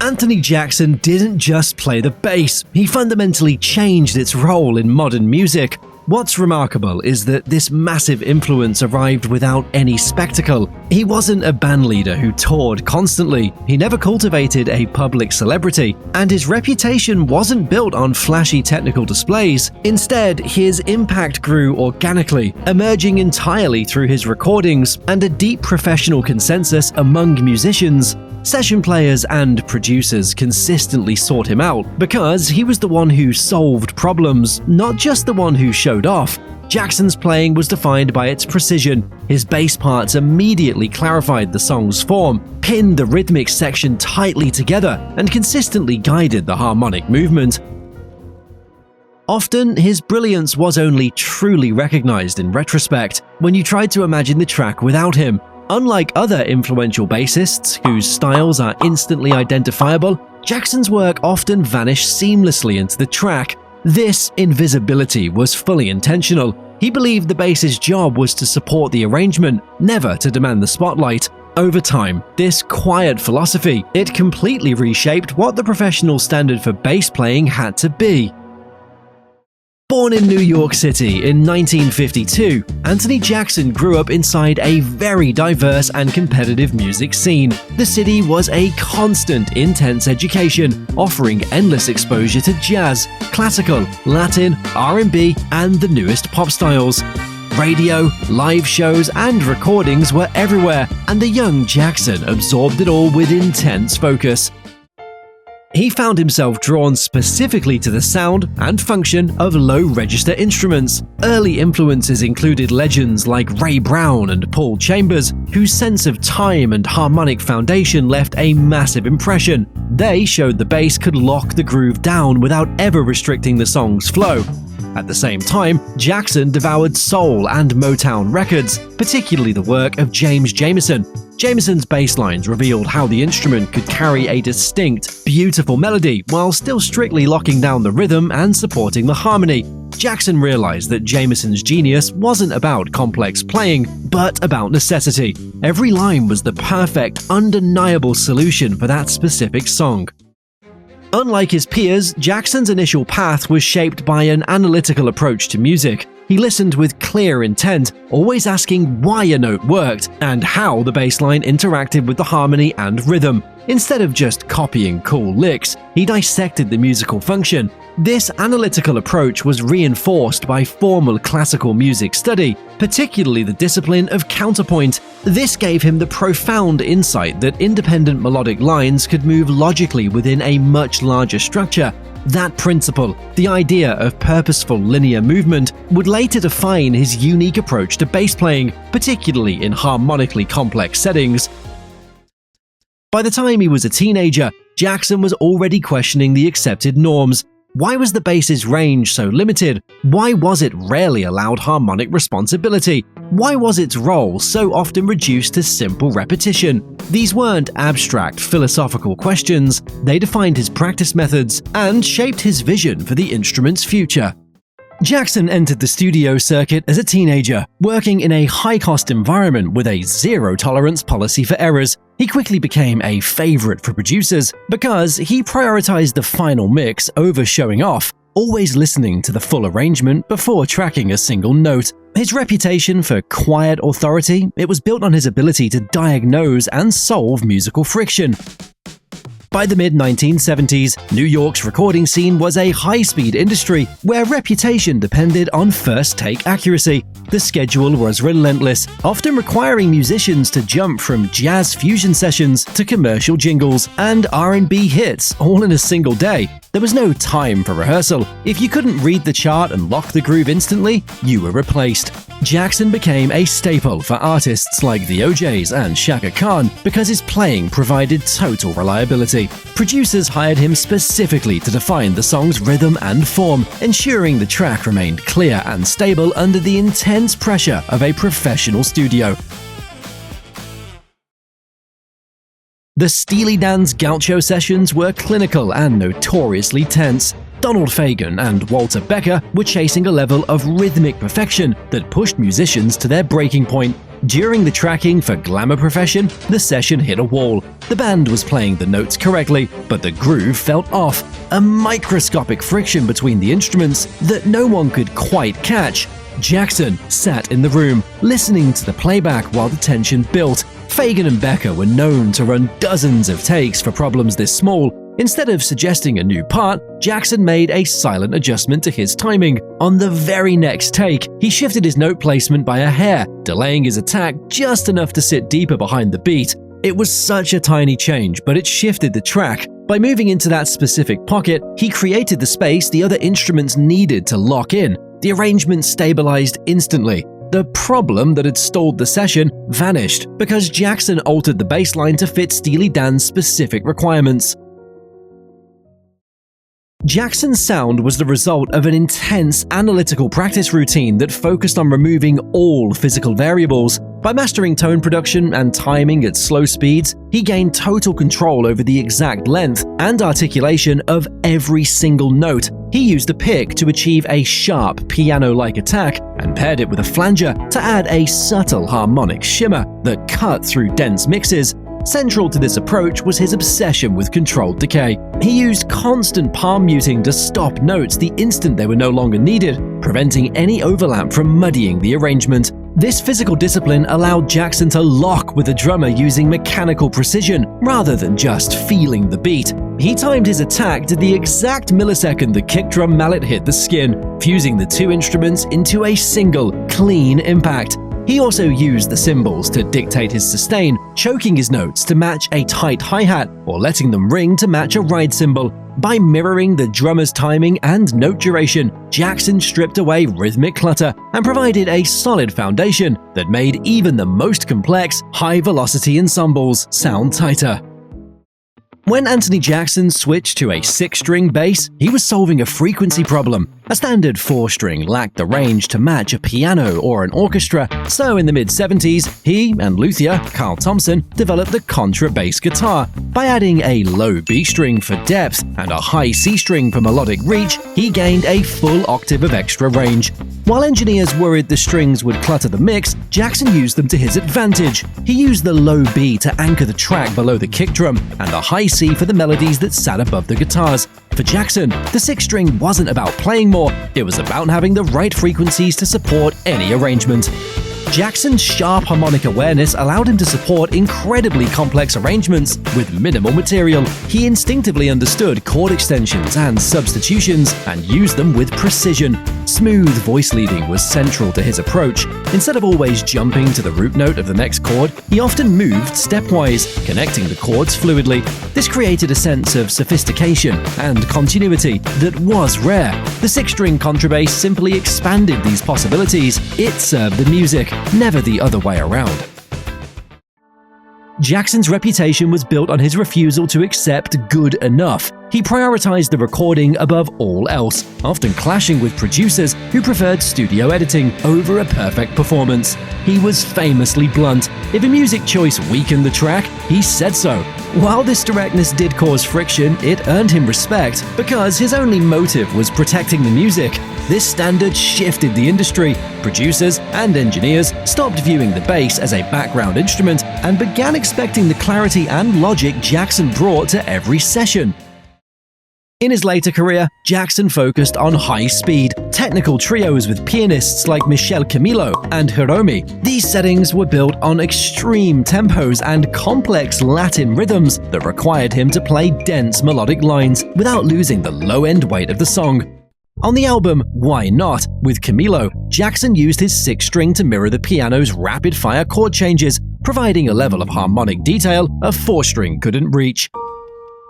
Anthony Jackson didn't just play the bass, he fundamentally changed its role in modern music. What's remarkable is that this massive influence arrived without any spectacle. He wasn't a bandleader who toured constantly, he never cultivated a public celebrity, and his reputation wasn't built on flashy technical displays. Instead, his impact grew organically, emerging entirely through his recordings and a deep professional consensus among musicians. Session players and producers consistently sought him out because he was the one who solved problems, not just the one who showed off. Jackson's playing was defined by its precision. His bass parts immediately clarified the song's form, pinned the rhythmic section tightly together, and consistently guided the harmonic movement. Often, his brilliance was only truly recognized in retrospect, when you tried to imagine the track without him. Unlike other influential bassists, whose styles are instantly identifiable, Jackson's work often vanished seamlessly into the track. This invisibility was fully intentional. He believed the bass's job was to support the arrangement, never to demand the spotlight. Over time, this quiet philosophy, it completely reshaped what the professional standard for bass playing had to be. Born in New York City in 1952, Anthony Jackson grew up inside a very diverse and competitive music scene. The city was a constant, intense education, offering endless exposure to jazz, classical, Latin, R&B, and the newest pop styles. Radio, live shows, and recordings were everywhere, and the young Jackson absorbed it all with intense focus. He found himself drawn specifically to the sound and function of low-register instruments. Early influences included legends like Ray Brown and Paul Chambers, whose sense of time and harmonic foundation left a massive impression. They showed the bass could lock the groove down without ever restricting the song's flow. At the same time, Jackson devoured soul and Motown records, particularly the work of James Jamerson. Jameson's bass lines revealed how the instrument could carry a distinct, beautiful melody while still strictly locking down the rhythm and supporting the harmony. Jackson realized that Jamerson's genius wasn't about complex playing, but about necessity. Every line was the perfect, undeniable solution for that specific song. Unlike his peers, Jackson's initial path was shaped by an analytical approach to music. He listened with clear intent, always asking why a note worked and how the bass line interacted with the harmony and rhythm. Instead of just copying cool licks, he dissected the musical function. This analytical approach was reinforced by formal classical music study, particularly the discipline of counterpoint. This gave him the profound insight that independent melodic lines could move logically within a much larger structure. That principle, the idea of purposeful linear movement, would later define his unique approach to bass playing, particularly in harmonically complex settings. By the time he was a teenager, Jackson was already questioning the accepted norms. Why was the bass's range so limited? Why was it rarely allowed harmonic responsibility? Why was its role so often reduced to simple repetition? These weren't abstract philosophical questions, they defined his practice methods and shaped his vision for the instrument's future. Jackson entered the studio circuit as a teenager, working in a high-cost environment with a zero-tolerance policy for errors. He quickly became a favorite for producers because he prioritized the final mix over showing off, always listening to the full arrangement before tracking a single note. His reputation for quiet authority, it was built on his ability to diagnose and solve musical friction. By the mid-1970s, New York's recording scene was a high-speed industry where reputation depended on first-take accuracy. The schedule was relentless, often requiring musicians to jump from jazz fusion sessions to commercial jingles and R&B hits all in a single day. There was no time for rehearsal. If you couldn't read the chart and lock the groove instantly, you were replaced. Jackson became a staple for artists like the OJs and Chaka Khan because his playing provided total reliability. Producers hired him specifically to define the song's rhythm and form, ensuring the track remained clear and stable under the intense pressure of a professional studio. The Steely Dan's Gaucho sessions were clinical and notoriously tense. Donald Fagen and Walter Becker were chasing a level of rhythmic perfection that pushed musicians to their breaking point. During the tracking for Glamour Profession, the session hit a wall. The band was playing the notes correctly, but the groove felt off. A microscopic friction between the instruments that no one could quite catch. Jackson sat in the room, listening to the playback while the tension built. Fagan and Becker were known to run dozens of takes for problems this small. Instead of suggesting a new part, Jackson made a silent adjustment to his timing. On the very next take, he shifted his note placement by a hair, delaying his attack just enough to sit deeper behind the beat. It was such a tiny change, but it shifted the track. By moving into that specific pocket, he created the space the other instruments needed to lock in. The arrangement stabilized instantly. The problem that had stalled the session vanished because Jackson altered the bass line to fit Steely Dan's specific requirements. Jackson's sound was the result of an intense analytical practice routine that focused on removing all physical variables. By mastering tone production and timing at slow speeds, he gained total control over the exact length and articulation of every single note. He used a pick to achieve a sharp piano-like attack and paired it with a flanger to add a subtle harmonic shimmer that cut through dense mixes. Central to this approach was his obsession with controlled decay. He used constant palm muting to stop notes the instant they were no longer needed, preventing any overlap from muddying the arrangement. This physical discipline allowed Jackson to lock with the drummer using mechanical precision rather than just feeling the beat. He timed his attack to the exact millisecond the kick drum mallet hit the skin, fusing the two instruments into a single, clean impact. He also used the cymbals to dictate his sustain, choking his notes to match a tight hi-hat or letting them ring to match a ride cymbal. By mirroring the drummer's timing and note duration, Jackson stripped away rhythmic clutter and provided a solid foundation that made even the most complex, high-velocity ensembles sound tighter. When Anthony Jackson switched to a 6-string bass, he was solving a frequency problem. A standard 4-string lacked the range to match a piano or an orchestra, so in the mid-70s, he and luthier Carl Thompson developed the contrabass guitar. By adding a low B string for depth and a high C string for melodic reach, he gained a full octave of extra range. While engineers worried the strings would clutter the mix, Jackson used them to his advantage. He used the low B to anchor the track below the kick drum and the high C for the melodies that sat above the guitars. For Jackson, the 6-string wasn't about playing more, it was about having the right frequencies to support any arrangement. Jackson's sharp harmonic awareness allowed him to support incredibly complex arrangements with minimal material. He instinctively understood chord extensions and substitutions and used them with precision. Smooth voice leading was central to his approach. Instead of always jumping to the root note of the next chord, he often moved stepwise, connecting the chords fluidly. This created a sense of sophistication and continuity that was rare. The 6-string contrabass simply expanded these possibilities. It served the music, never the other way around. Jackson's reputation was built on his refusal to accept good enough. He prioritized the recording above all else, often clashing with producers who preferred studio editing over a perfect performance. He was famously blunt. If a music choice weakened the track, he said so. While this directness did cause friction, it earned him respect because his only motive was protecting the music. This standard shifted the industry. Producers and engineers stopped viewing the bass as a background instrument and began expecting the clarity and logic Jackson brought to every session. In his later career, Jackson focused on high-speed, technical trios with pianists like Michel Camilo and Hiromi. These settings were built on extreme tempos and complex Latin rhythms that required him to play dense melodic lines without losing the low-end weight of the song. On the album Why Not? With Camilo, Jackson used his 6-string to mirror the piano's rapid-fire chord changes, providing a level of harmonic detail a 4-string couldn't reach.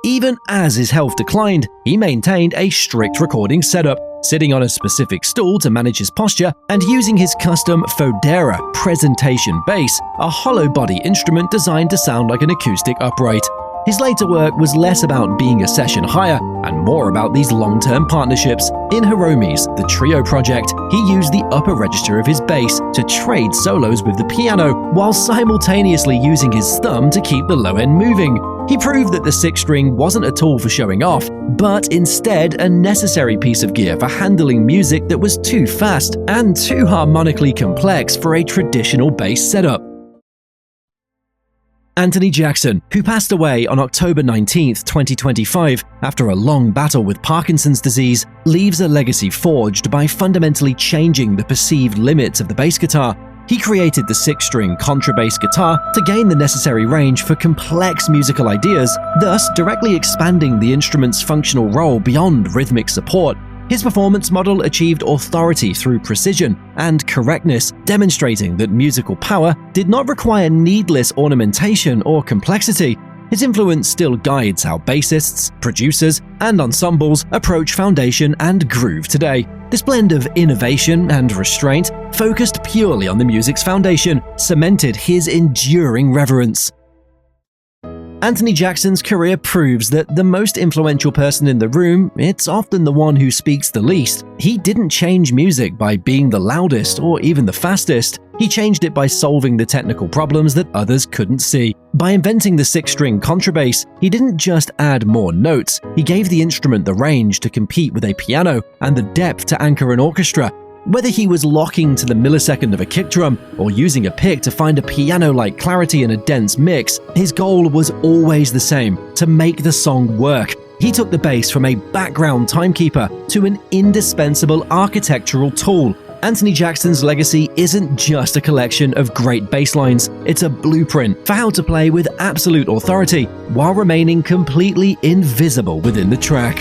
Even as his health declined, he maintained a strict recording setup, sitting on a specific stool to manage his posture and using his custom Fodera presentation bass, a hollow body instrument designed to sound like an acoustic upright. His later work was less about being a session hire and more about these long-term partnerships. In Hiromi's The Trio project, he used the upper register of his bass to trade solos with the piano while simultaneously using his thumb to keep the low end moving. He proved that the sixth string wasn't a tool for showing off, but instead a necessary piece of gear for handling music that was too fast and too harmonically complex for a traditional bass setup. Anthony Jackson, who passed away on October 19, 2025, after a long battle with Parkinson's disease, leaves a legacy forged by fundamentally changing the perceived limits of the bass guitar. He created the six-string contrabass guitar to gain the necessary range for complex musical ideas, thus directly expanding the instrument's functional role beyond rhythmic support. His performance model achieved authority through precision and correctness, demonstrating that musical power did not require needless ornamentation or complexity. His influence still guides how bassists, producers, and ensembles approach foundation and groove today. This blend of innovation and restraint, focused purely on the music's foundation, cemented his enduring reverence. Anthony Jackson's career proves that the most influential person in the room, it's often the one who speaks the least. He didn't change music by being the loudest or even the fastest. He changed it by solving the technical problems that others couldn't see. By inventing the six-string contrabass, he didn't just add more notes, he gave the instrument the range to compete with a piano and the depth to anchor an orchestra. Whether he was locking to the millisecond of a kick drum or using a pick to find a piano-like clarity in a dense mix, his goal was always the same: to make the song work. He took the bass from a background timekeeper to an indispensable architectural tool. Anthony Jackson's legacy isn't just a collection of great bass lines, it's a blueprint for how to play with absolute authority while remaining completely invisible within the track.